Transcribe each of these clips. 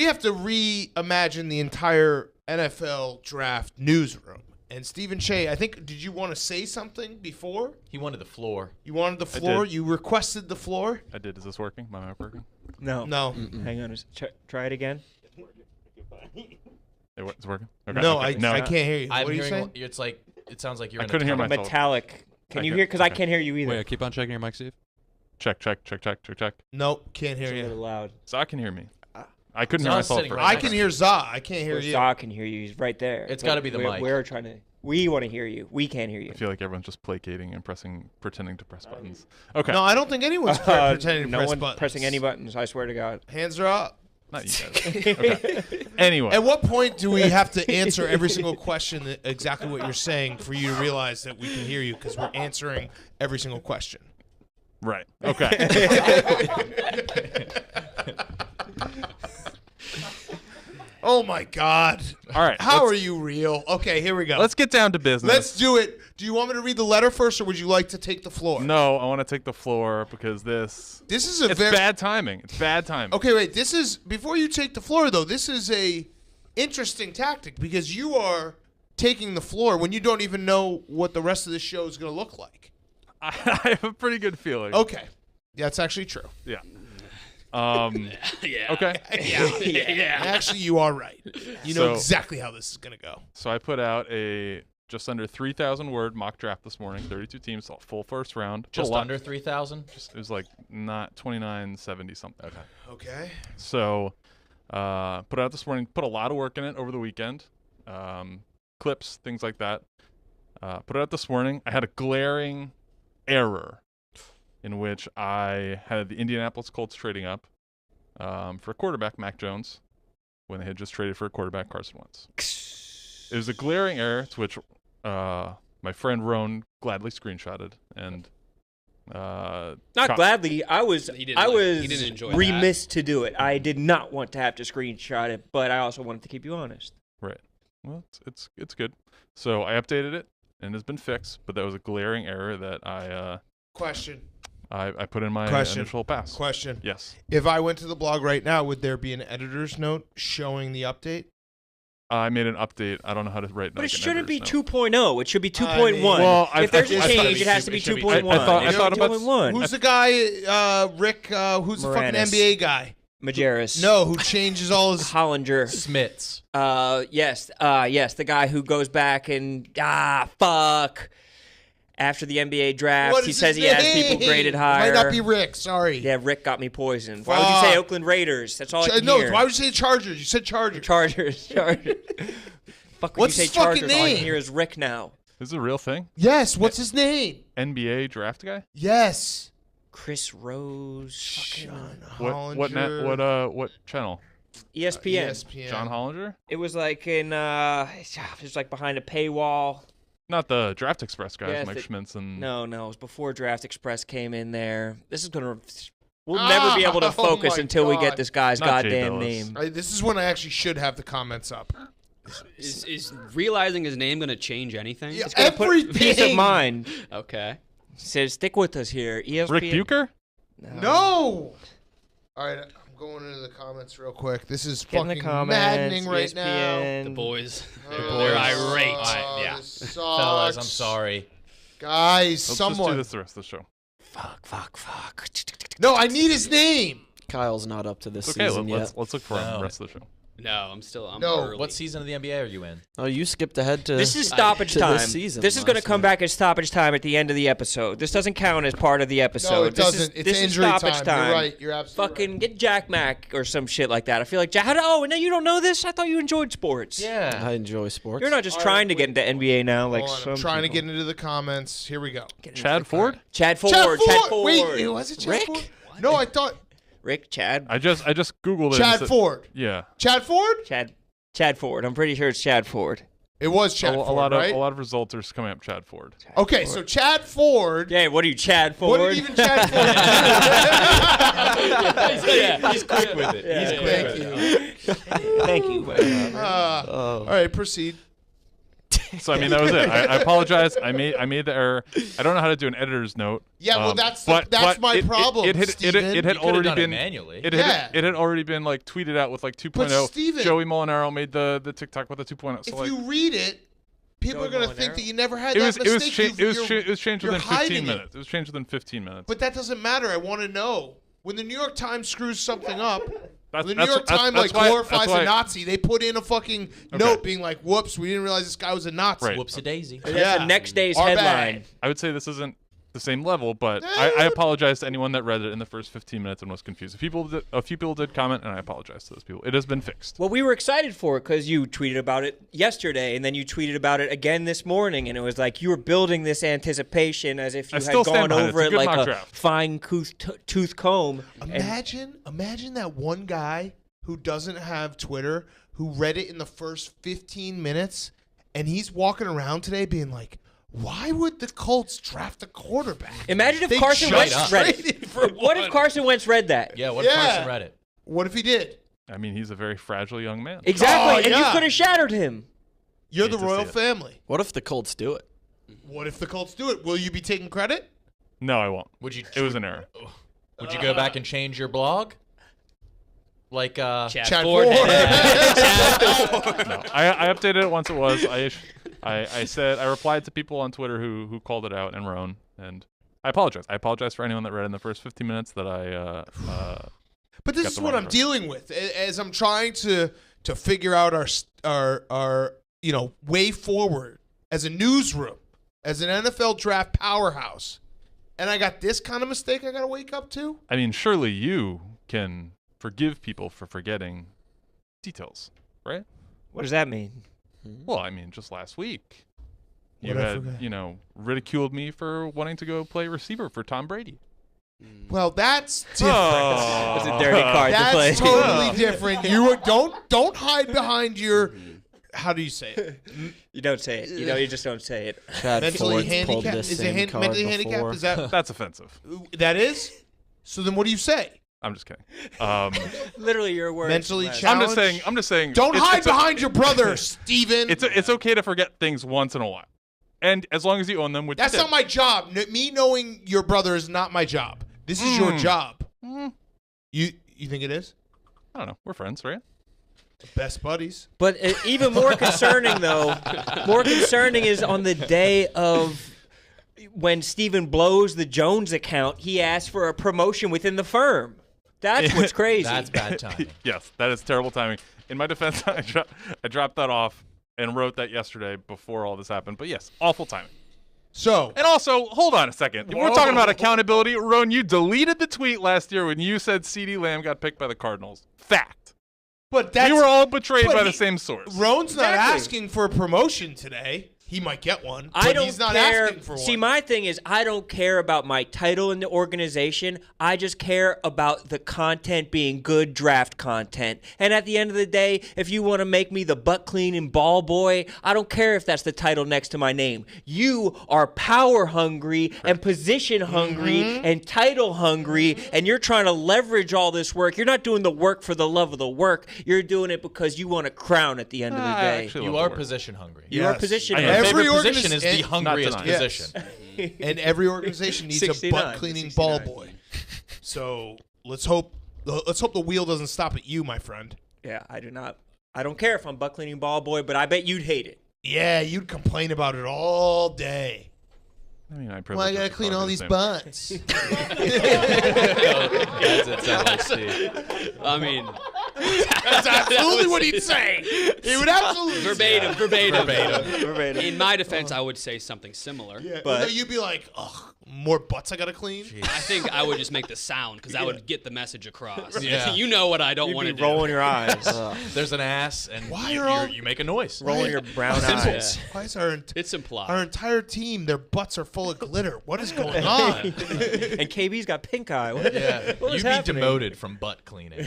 have to reimagine the entire NFL draft newsroom. And Stephen Cheah, I think, did you want to say something before? He wanted the floor. You wanted the floor? You requested the floor? I did. Is this working? My mic working? No. Hang on. Try it again. It's working? Okay. No, okay. I can't hear you. I'm what are you hearing. saying? It's like it sounds like you're. I couldn't hear myself. Metallic. Can you hear? Because I can't hear you either. Wait, keep on checking your mic, Steve. Check. Nope, can't hear It's a little you. loud. Zah can hear me. I couldn't hear Zah's myself sitting first. right I can hear Zah. I can't hear you. Zah can hear you. He's right there. It's got to be the mic. We're trying to. We want to hear you. We can't hear you. I feel like everyone's just placating and pretending to press buttons. Okay. No, I don't think anyone's pretending to no press one buttons. pressing any buttons. I swear to God. Hands are up. Not you guys. Okay. Anyway. At what point do we have to answer every single question exactly what you're saying for you to realize that we can hear you? Because we're answering every single question. Right. Okay. Oh, my God. All right. How are you real? Okay, here we go. Let's get down to business. Let's do it. Do you want me to read the letter first, or would you like to take the floor? No, I want to take the floor because this This is it's bad timing. It's bad timing. Okay, wait. This is before you take the floor, though. This is a interesting tactic because you are taking the floor when you don't even know what the rest of the show is going to look like. I have a pretty good feeling. Okay, that's actually true. Yeah. Yeah. Okay. Yeah. Actually, you are right. You know So- exactly how this is going to go. So I put out a just under 3,000 word mock draft this morning. 32 teams, full first round. Just A lot. under 3,000. It was like not 2970 something. Okay. Okay. So put it out this morning. Put a lot of work in it over the weekend. Clips, things like that. Put it out this morning. I had a glaring error in which I had the Indianapolis Colts trading up for a quarterback, Mac Jones, when they had just traded for a quarterback, Carson Wentz. It was a glaring error to which my friend Roan gladly screenshotted and Not gladly. I was He didn't enjoy remiss to do it. I did not want to have to screenshot it, but I also wanted to keep you honest. Right. Well, it's good. So I updated it and it's been fixed, but that was a glaring error that Question. I put in my Question. initial pass. Question. Yes. If I went to the blog right now, would there be an editor's note showing the update? I made an update. I don't know how to write. But like it an shouldn't be editor's note. 2.0. It should be 2.1. I mean- Well, if there's I a thought change, it it has to be should be- 2.1. I thought about- 2.1. Who's the guy, Rick, who's the fucking Moranis. NBA guy? Majerus. No, who changes all his... Hollinger. Smits. Yes, the guy who goes back and fuck. After the NBA draft, What he is says his he has name? people graded It higher. might not be Rick, sorry. Yeah, Rick got me poisoned. Why would you say Fuck. Oakland Raiders? That's all I can No, hear. why would you say Chargers? You said Chargers. Chargers. Fuck, when What's you say his fucking Chargers, all I name? can hear is Rick now. This is a real thing. Yes, what's his name? NBA draft guy. Yes. Chris Rose. Fucking What channel? ESPN. ESPN. John Hollinger? It was like in, it was like behind a paywall. Not the Draft Express guys, Yes, Mike Schmitz and No, it was before Draft Express came in there. This is gonna. We'll never be able to focus my until we God. get this guy's Not Jay goddamn Billis. name. This is when I actually should have the comments up. Is realizing his name going to change anything? Yeah. It's gonna put Everything. peace of mind. Okay. Says stick with us here. ESPN. Rick Bucher? No. All right, I'm going into the comments real quick. This is Get in the fucking comments. maddening right now. ESPN. The boys. Oh, They're this irate. sucks. Yeah. This sucks. Fellas, I'm sorry. Guys, Let's just someone. do this the rest of the show. Fuck. No, I need his name. Kyle's not up to this It's okay. season yet. Let's look for him the No. rest of the show. No, I'm No. early. What season of the NBA are you in? Oh, you skipped ahead to. This is stoppage to time. this season This is going to last come year. back as stoppage time at the end of the episode. This doesn't count as part of the episode. No, it This doesn't. Is, It's this injury is stoppage time. You're right. You're absolutely Fucking right. get Jack Mack or some shit like that. I feel like Jack. Oh, no, you don't know this? I thought you enjoyed sports. Yeah. I enjoy sports. You're not just All trying right, to get into NBA now, like Hold on, some I'm trying to people. get into the comments. Here we go. Chad Ford? Chad Ford. Wait, was it Chad Rick? Ford? No, I thought Rick, Chad. I just Googled it. and Chad said- Ford. Yeah. Chad Ford? Chad Ford. I'm pretty sure it's Chad Ford. It was Chad a Ford, lot right? of a lot of results are coming up. Chad Ford. Okay, so Chad Ford. Yeah, what are you, Chad Ford? What did even Chad Ford do? He's quick with it. He's quick Thank with it. you. Thank you. All right, proceed. So I mean, that was it. I apologize. I made the error. I don't know how to do an editor's note. Yeah, well, that's but my problem, It had Steven. already done it been manually. It Yeah. had already been like tweeted out with like 2.0. But Steven- Joey Molinaro made the TikTok with the 2.0. So If like, you read it, people are Joey going to think Molinaro? that you never had it that was mistake. it was changed you're within 15 hiding it. minutes. It was changed within 15 minutes. But that doesn't matter. I want to know. When the New York Times screws something up, That's- the New York that's- Times that's why- glorifies that's why- a Nazi, they put in a fucking note being like, whoops, we didn't realize this guy was a Nazi. Right. Whoopsie daisy. That's the next day's Our headline. bad. I would say this isn't the same level, but I apologize to anyone that read it in the first 15 minutes and was confused. A few people did comment, and I apologize to those people. It has been fixed. Well, we were excited for it because you tweeted about it yesterday, and then you tweeted about it again this morning, and it was like you were building this anticipation as if you I had still stand gone behind it. over It's a it good like mock a draft. fine tooth comb. Imagine that one guy who doesn't have Twitter who read it in the first 15 minutes, and he's walking around today being like, why would the Colts draft a quarterback? Imagine if They Carson just Wentz read traded it. for What if one. Carson Wentz read that? Yeah, what if Carson read it? What if he did? I mean, he's a very fragile young man. Exactly, Oh, and you yeah. could have shattered him. You're Hate the to royal see it. family. What if the Colts do it? What if the Colts do it? Will you be taking credit? No, I won't. Would you? It was an error. Would you go back and change your blog? Like Chad Ford. Ford. No, I updated it once it was. I said I replied to people on Twitter who called it out and Roan, and I apologize. I apologize for anyone that read in the first 15 minutes that I. But this Got is the what wrong I'm address. dealing with as I'm trying to figure out our way forward as a newsroom, as an NFL draft powerhouse, and I got this kind of mistake I got to wake up to. I mean, surely you can forgive people for forgetting details, right? What does that mean? Well, I mean, just last week, you What'd I had forget? ridiculed me for wanting to go play receiver for Tom Brady. Well, that's different. That's a dirty card to play. That's totally different. Don't hide behind your. How do you say it? You don't say it. You just don't say it. Chad Mentally Ford's pulled handicapped? this Is it same card mentally handicapped? before. Is that That's offensive. that is? So then, what do you say? I'm just kidding. Literally, your words. Mentally Les. challenged? I'm just saying. Don't it's- hide it's behind your brother, Steven. It's okay to forget things once in a while, and as long as you own them, which That's you did. not my job. Me knowing your brother is not my job. This is your job. You think it is? I don't know. We're friends, right? Best buddies. But even more concerning, though, is on the day of when Steven blows the Jones account, he asked for a promotion within the firm. That's what's crazy. That's bad timing. Yes, that is terrible timing. In my defense, I dropped that off and wrote that yesterday before all this happened. But yes, awful timing. So And also, hold on a second. If we're talking about accountability, Roan, you deleted the tweet last year when you said CeeDee Lamb got picked by the Cardinals. Fact. but that's We were all betrayed but by he- the same source. Roan's not Exactly. asking for a promotion today. He might get one. I but don't he's not care. asking for See, one. my thing is, I don't care about my title in the organization. I just care about the content being good draft content. And at the end of the day, if you want to make me the butt cleaning ball boy, I don't care if that's the title next to my name. You are power hungry and position hungry and title hungry, and you're trying to leverage all this work. You're not doing the work for the love of the work. You're doing it because you want a crown at the end of the I day. actually You love are the word. position hungry. You are Yes. position I know. hungry. Every favorite position is the organi- hungriest Not denying. position. And every organization needs a 69, butt cleaning ball 69. boy. So let's hope the wheel doesn't stop at you, my friend. Yeah, I do not. I don't care if I'm butt cleaning ball boy, but I bet you'd hate it. Yeah, you'd complain about it all day. I mean, I Well, I gotta clean all these butts. That's it. Sounds like Steve. I mean, That's absolutely what he'd say. He would absolutely verbatim, verbatim. Verbatim. In my defense, I would say something similar. Yeah, But- but you'd be like, ugh, more butts I gotta clean. I think I would just make the sound because that would get the message across. Yeah. You know what I don't You'd want be to do. rolling your eyes, There's an ass, and Why you, are all- you make a noise. rolling your brown Simple. eyes. Why is our It's implied. our entire team? Their butts are full of glitter. What is going on? And KB's got pink eye. What, Yeah, what was you'd be happening? demoted from butt cleaning.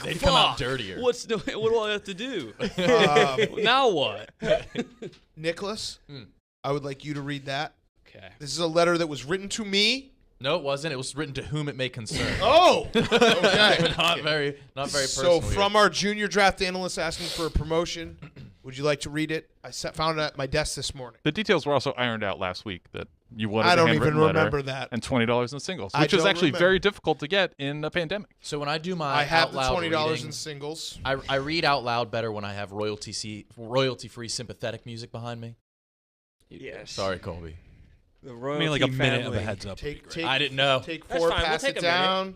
They'd come out dirtier. What do I have to do? Um, Now what? Nicholas, I would like you to read that. Okay. This is a letter that was written to me. No, it wasn't. It was written to whom it may concern. Oh, okay. not very So personal. from our junior draft analyst asking for a promotion, Would you like to read it? I found it at my desk this morning. The details were also ironed out last week that you wanted I a don't even handwritten letter remember that. and $20 in singles, I which is don't actually remember. very difficult to get in a pandemic. So when I do my I have out the loud $20 reading, in singles. I read out loud better when I have royalty-free sympathetic music behind me. Yes. Sorry, Colby. The I royalty mean, like a minute family. of a heads up. Take I didn't know. Take That's 4, fine, we'll pass take it a minute. down,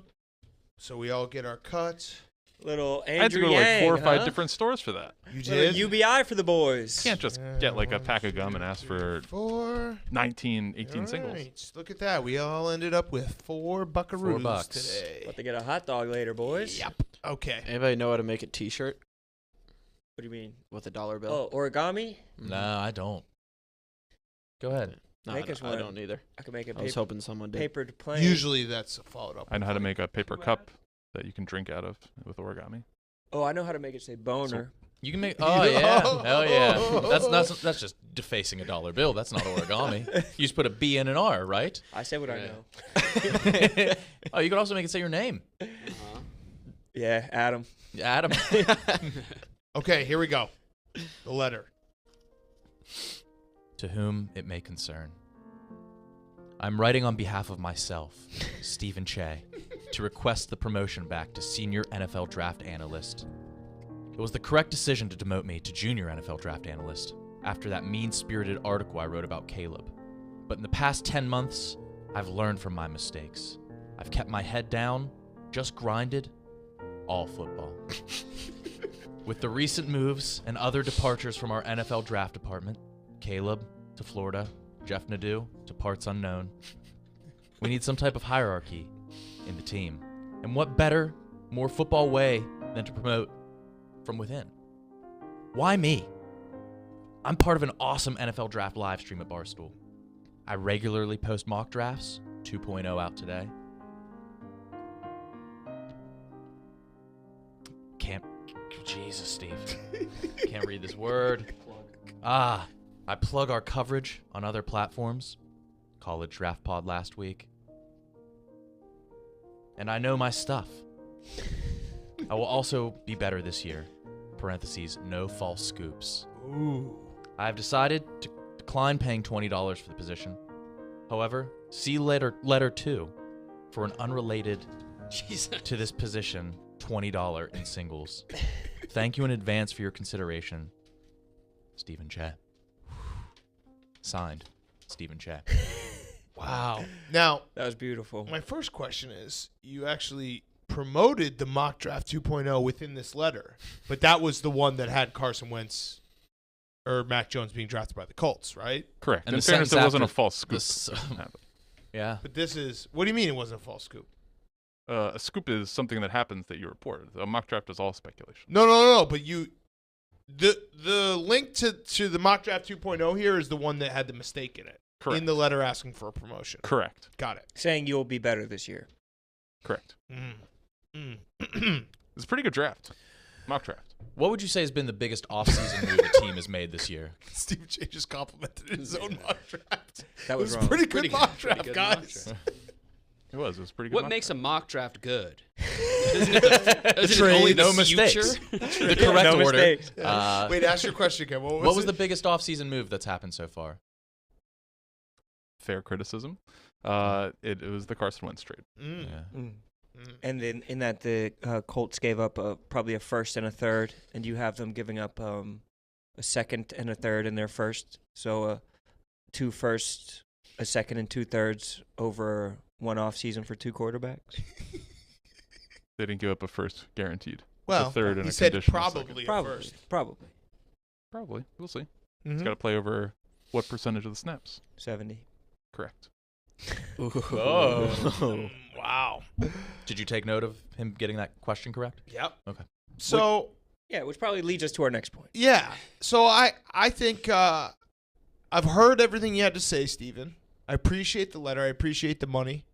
so we all get our cut. Little I had to Andrew go to like Yang, 4 or 5 huh? different stores for that. You Little did? UBI for the boys. You can't just get like a pack of gum and ask for 4. 19, 18 All singles. right. Look at that. We all ended up with 4 buckaroos $4 today. About to get a hot dog later, boys. Yep. Okay. Anybody know how to make a T-shirt What do you mean? with a dollar bill? Oh, origami? No, I don't. Go ahead. no, make us I one. don't either. I could make a I was paper, hoping someone did. papered plane. Usually that's followed up. I know how to make a paper cup that you can drink out of with origami. Oh, I know how to make it say boner. You can make. Oh yeah, hell yeah. That's just defacing a dollar bill. That's not origami. You just put a B and an R, right? I say what I know. Oh, you could also make it say your name, Yeah, Adam. Adam. Okay, here we go. The letter. To whom it may concern. I'm writing on behalf of myself, Stephen Cheah, to request the promotion back to Senior NFL Draft Analyst. It was the correct decision to demote me to Junior NFL Draft Analyst after that mean-spirited article I wrote about Caleb. But in the past 10 months, I've learned from my mistakes. I've kept my head down, just grinded, all football. With the recent moves and other departures from our NFL draft department, Caleb to Florida, Jeff Nadeau to parts unknown, we need some type of hierarchy in the team. And what better, more football way than to promote from within? Why me? I'm part of an awesome NFL draft live stream at Barstool. I regularly post mock drafts, 2.0 out today. Jesus, Steve. Can't read this word. I plug our coverage on other platforms. College Draft Pod last week. And I know my stuff. I will also be better this year. Parentheses, no false scoops. Ooh. I have decided to decline paying $20 for the position. However, see letter 2 for an unrelated to this position $20 in singles. Thank you in advance for your consideration, Stephen Cheah. Signed, Stephen Cheah. Wow. Now, That was beautiful. my first question is, you actually promoted the mock draft 2.0 within this letter, but that was the one that had Carson Wentz or Mac Jones being drafted by the Colts, right? Correct. And In the fairness, sentence it wasn't a after false scoop. this, yeah. But this is, what do you mean it wasn't a false scoop? A scoop is something that happens that you report. A mock draft is all speculation. No, but the link to the mock draft 2.0 here is the one that had the mistake in it. Correct. In the letter asking for a promotion. Correct. Got it. Saying you'll be better this year. Correct. Mm. It's a pretty good draft. Mock draft. What would you say has been the biggest offseason move the team has made this year? Steve J just complimented his own mock draft. That was it was wrong. pretty good Pretty good- mock pretty draft, good mock guys. draft. It was pretty good. What mock makes a draft. mock draft good? Isn't it only the no future? mistakes. The correct No order. mistakes. Wait, ask your question again. What was the biggest offseason move that's happened so far? fair criticism? It was the Carson Wentz trade. Mm. Yeah. Mm. And then in that the Colts gave up probably a first and a third, and you have them giving up a second and a third in their first. So 2 firsts, a second, and 2/3 over one off season for 2 quarterbacks. They didn't give up a first guaranteed. Well, a third and he a said conditional probably second. at first. Probably Probably. We'll see. Mhm. He's got to play over what percentage of the snaps? 70. Correct. Oh. Wow. Did you take note of him getting that question correct? Yep. Okay. So Yeah, which probably leads us to our next point. yeah, so I think I've heard everything you had to say, Stephen. I appreciate the letter. I appreciate the money,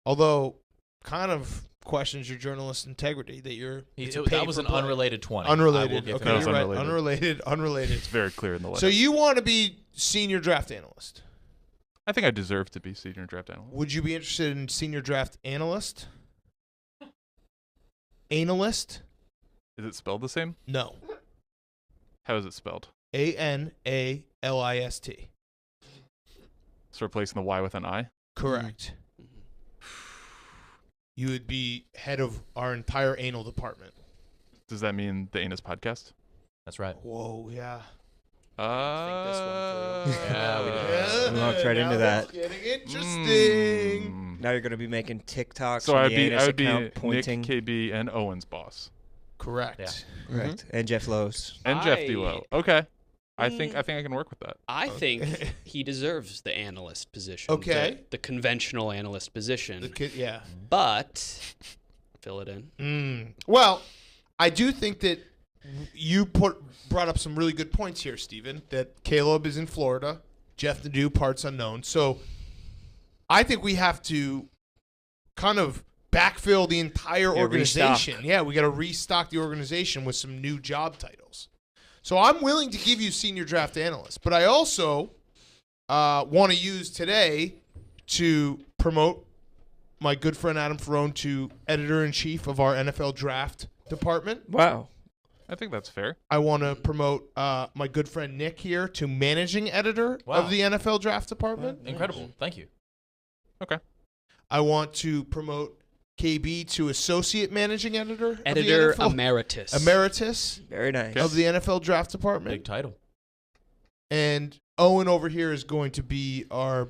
although kind of questions your journalist integrity that you're. That was an unrelated 20. Unrelated. I will give Okay, That him was you're right. unrelated. Unrelated. It's very clear in the letter. So you want to be senior draft analyst? I think I deserve to be senior draft analyst. Would you be interested in senior draft analyst? Analyst? Is it spelled the same? No. How is it spelled? Analist. So replacing the Y with an I? Correct. You would be head of our entire anal department. Does that mean the Anus podcast? That's right. Whoa, yeah. Yeah, we did. Yeah, We walked right into that's that. getting interesting. Now you're going to be making TikToks So on I'd the be Anus Nick, account pointing. KB, and Owen's boss. Correct. Yeah. Correct. And Jeff Lowe's. And Jeff I- D'Lo. Okay. I think I can work with that. I think he deserves the analyst position. Okay. The conventional analyst position. The kid, yeah. But fill it in. Well, I do think that you brought up some really good points here, Steven, that Caleb is in Florida, Jeff Nadeau, parts unknown. So I think we have to kind of backfill the entire organization. restock. Yeah, we got to restock the organization with some new job titles. So I'm willing to give you senior draft analyst, but I also want to use today to promote my good friend Adam Ferrone to editor-in-chief of our NFL draft department. Wow. I think that's fair. I want to promote my good friend Nick here to managing editor Wow. of the NFL draft department. Incredible. Thank you. I want to promote KB to associate managing editor Editor of the NFL, emeritus. emeritus Very nice. of the NFL draft department. Big title. And Owen over here is going to be our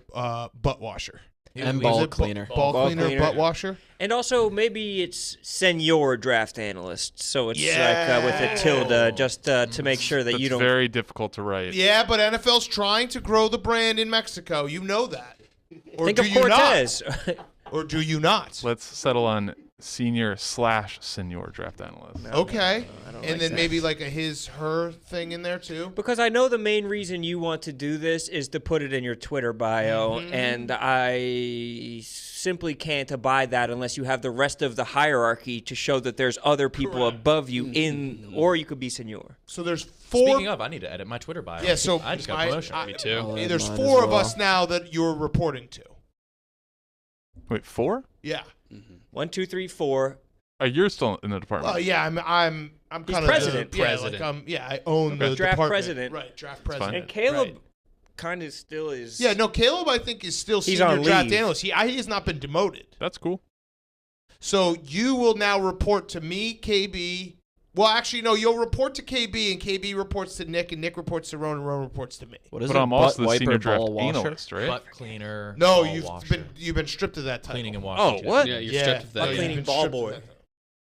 butt washer. And We- ball Is it cleaner. Ball Ball cleaner, cleaner. butt washer. And also, maybe it's Señor draft analyst. So it's like with a tilde, just to make sure that That's you don't. very difficult to write. Yeah, but NFL's trying to grow the brand in Mexico. You know that. Or Think do of you Cortez. not? Or do you not? Let's settle on senior/senior draft analyst. Okay. I don't And like then that. maybe like a his/her thing in there too. Because I know the main reason you want to do this is to put it in your Twitter bio, and I simply can't abide that unless you have the rest of the hierarchy to show that there's other people Correct. above you in, or you could be Señor. So there's four. Speaking of, I need to edit my Twitter bio. Yeah, so I just got a promotion. Me too. I'll Hey, add there's mine four as of well. us now that you're reporting to. Wait, 4? Yeah. 1, 2, 3, 4. You're still in the department. Well, yeah. I'm He's kind of president. Yeah, President. like I own the Draft department. president. Right. Draft fine. president. And Caleb Right. kind of still is. Yeah. No, Caleb I think is still He's senior on draft leave. analyst. He has not been demoted. That's cool. So you will now report to me, KB. Well, actually, no. You'll report to KB, and KB reports to Nick, and Nick reports to Ron, and Ron reports to me. What is But it? I'm also Butt the wiper, senior draft ball washer? analyst, right? Butt cleaner. No, ball you've washer. been stripped of that title. Cleaning and washing. Oh, too. what? Yeah, you're Yeah. stripped of No, that. you've Cleaning been ball stripped of boy. that title.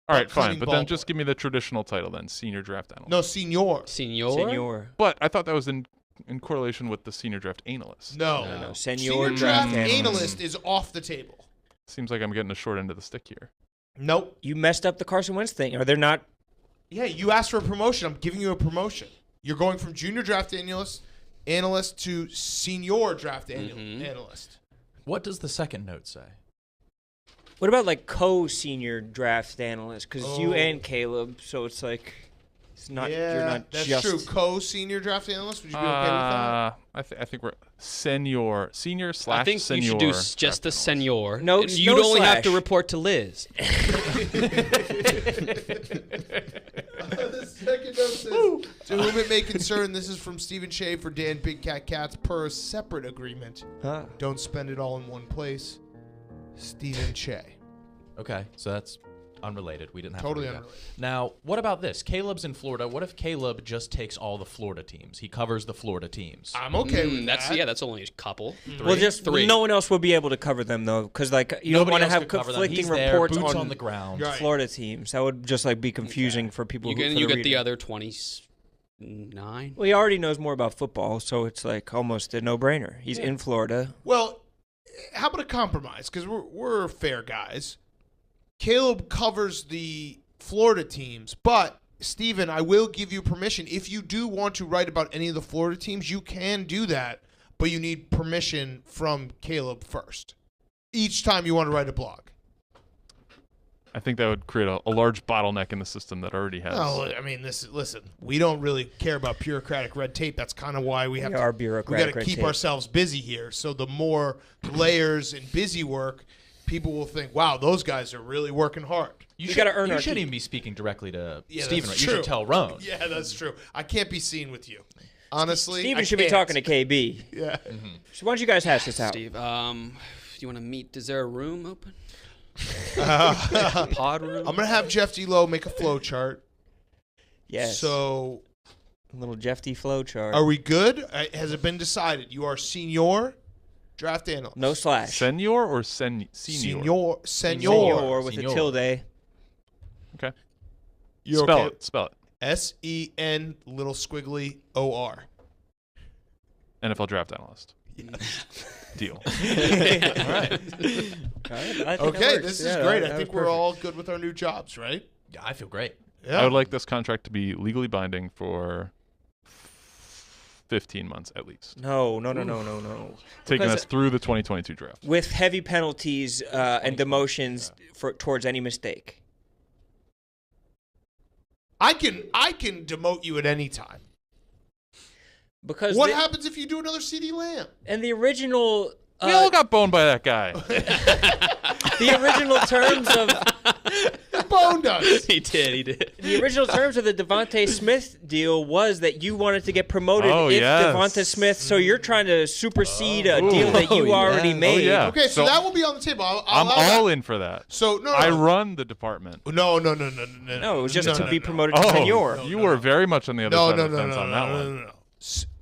All right, cleaning fine. But ball then just boy. give me the traditional title then, senior draft analyst. No, senior. Senor? Señor. But I thought that was in correlation with the senior draft analyst. No. No. Señor Senior draft draft analyst. analyst is off the table. Seems like I'm getting a short end of the stick here. Nope. You messed up the Carson Wentz thing. Are they not? Yeah, you asked for a promotion. I'm giving you a promotion. You're going from junior draft analyst to senior draft analyst. What does the second note say? What about like co-senior draft analyst? Because you Oh. and Caleb, so it's like it's not. Yeah, You're not that's just true. Co-senior draft analyst. Would you be okay with that? I think we're senior slash I think senior. you should do just draft the analyst. senor. No- And you'd no only have to slash. report to Liz. The second note says, to whom it may concern, this is from Stephen Cheah for Dan Big Cat Cats per a separate agreement. Huh. Don't spend it all in one place. Stephen Cheah. Okay, so that's unrelated. We didn't have Totally to read that. unrelated. Now, what about this? Caleb's in Florida. What if Caleb just takes all the Florida teams? He covers the Florida teams. I'm okay with That's that. that's only a couple. Well, just Three. no one else will be able to cover them though, because like you Nobody don't want to else have could cover them. conflicting He's there, reports boots on, on the ground. Right. Florida teams. That would just like be confusing for people. You who, get for you the get the reader. other 29. Well, he already knows more about football, so it's like almost a no-brainer. He's in Florida. Well, how about a compromise? Because we're fair guys. Caleb covers the Florida teams, but Steven, I will give you permission. If you do want to write about any of the Florida teams, you can do that, but you need permission from Caleb first. Each time you want to write a blog. I think that would create a large bottleneck in the system that already has. Oh, I mean, listen, we don't really care about bureaucratic red tape. That's kind of why we have We are we bureaucratic got to red keep tape. ourselves busy here. So the more layers and busy work, people will think, wow, those guys are really working hard. We got to earn You our shouldn't keep. even be speaking directly to Yeah, Steven. that's Right? You true. should tell Roan. Yeah, that's true. I can't be seen with you. Honestly, Steven I should be can't. talking to KB. Yeah. So why don't you guys hash this out? Steve, do you want to meet? Is there a room open? Pod room? I'm gonna have Jeff D-Low make a flow chart. Yes. So, a little Jeff D flow chart. are we good? Has it been decided? You are Señor, draft analyst. No slash. Senior or senior? Señor. Señor with a Señor. tilde. Okay. You Spell okay? it. Spell it. S-E-N little squiggly O-R. NFL draft analyst. Deal. All right. Okay, this is great. I think we're all good with our new jobs, right? Yeah, I feel great. Yeah. I would like this contract to be legally binding for 15 months at least, No. taking Because- us through the 2022 draft. With heavy penalties and demotions towards any mistake. I can demote you at any time. Because What happens if you do another CD Lamb? and the original We all got boned by that guy. the original terms of Boned us. He did. the original terms of the Devontae Smith deal was that you wanted to get promoted Oh, if yes. Devontae Smith. So you're trying to supersede a deal that you already yes. made. yeah. Okay, so that will be on the table. I'll I'm allow that. all in for that. So no, I run the department. no. No, it was just to be promoted to Oh, Senor. you were very much on the other No, side no, of the no, fence no, on no, that no, one. no, no.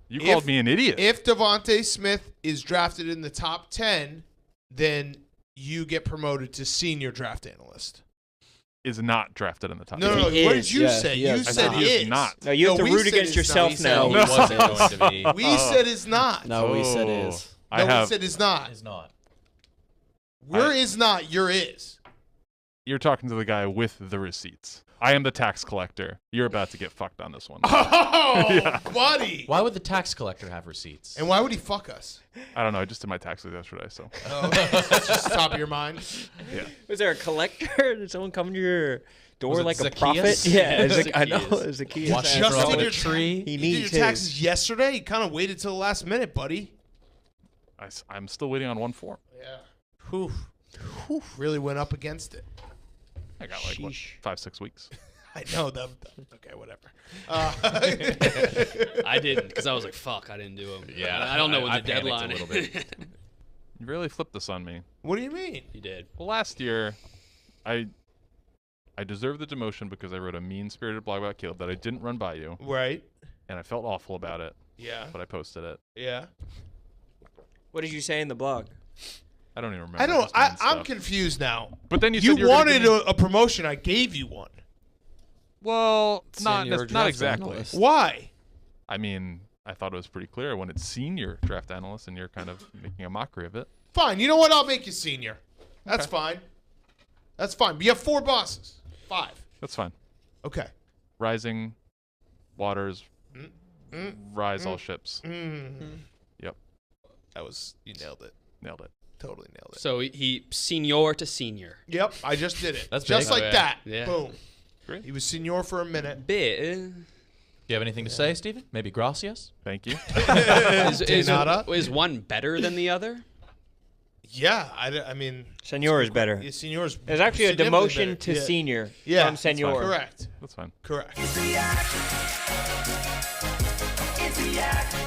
You called me an idiot. If Devontae Smith is drafted in the top 10, then you get promoted to senior draft analyst. Is not drafted in the top. No, 10. no, no. He What is, did you yeah, say? he You is said not. He is is. not. No, you have No, to we root said against it's yourself He said now. he wasn't going to be. We said is not. No, we said Oh. is. I No, have. we said is not. Is not. We're is not. You're is. You're talking to the guy with the receipts. I am the tax collector. You're about to get fucked on this one. Oh, buddy. Why would the tax collector have receipts? And why would he fuck us? I don't know. I just did my taxes yesterday, so Oh, that's just top of your mind. yeah. Was there a collector? Did someone come to your door Was it like a Zacchaeus? prophet? Yeah, I know. Zacchaeus. Zacchaeus. Watch Just from did a your tree. He You did needs your his. taxes yesterday. You kind of waited till the last minute, buddy. I'm still waiting on one form. Yeah. Whew. Really went up against it. I got like what, Sheesh. 5-6 weeks. I know that. Okay, whatever. I didn't because I was like, "Fuck, I didn't do them." Yeah, I don't know when I the panicked a deadline little is. bit. You really flipped this on me. What do you mean? You did. Well, last year, I deserved the demotion because I wrote a mean-spirited blog about Caleb that I didn't run by you, Right. and I felt awful about it, Yeah. but I posted it. Yeah. What did you say in the blog? I don't even remember. I don't. just mean I'm stuff. confused now. But then you You said you were gonna wanted give me- a promotion. I gave you one. Well, not Senior not draft exactly. analyst. Why? I mean, I thought it was pretty clear when it's senior draft analyst, and you're kind of making a mockery of it. Fine. You know what? I'll make you senior. That's fine. That's fine. But you have 4 bosses. 5. That's fine. Okay. Rising waters, rise all ships. Yep, That was, you nailed it. nailed it. Totally nailed it. So he senior to senior. Yep. I just did it. That's just big. like Oh, yeah. that. Yeah. Boom. Great. He was senior for a minute. Bit. Do you have anything to say, Steven? Maybe gracias? Thank you. Is one better than the other? Yeah. I mean, Senor is better. yeah, senior's. There's actually a significantly demotion better. to Yeah. senior Yeah. from Senor. Correct. That's fine. Correct. It's the act.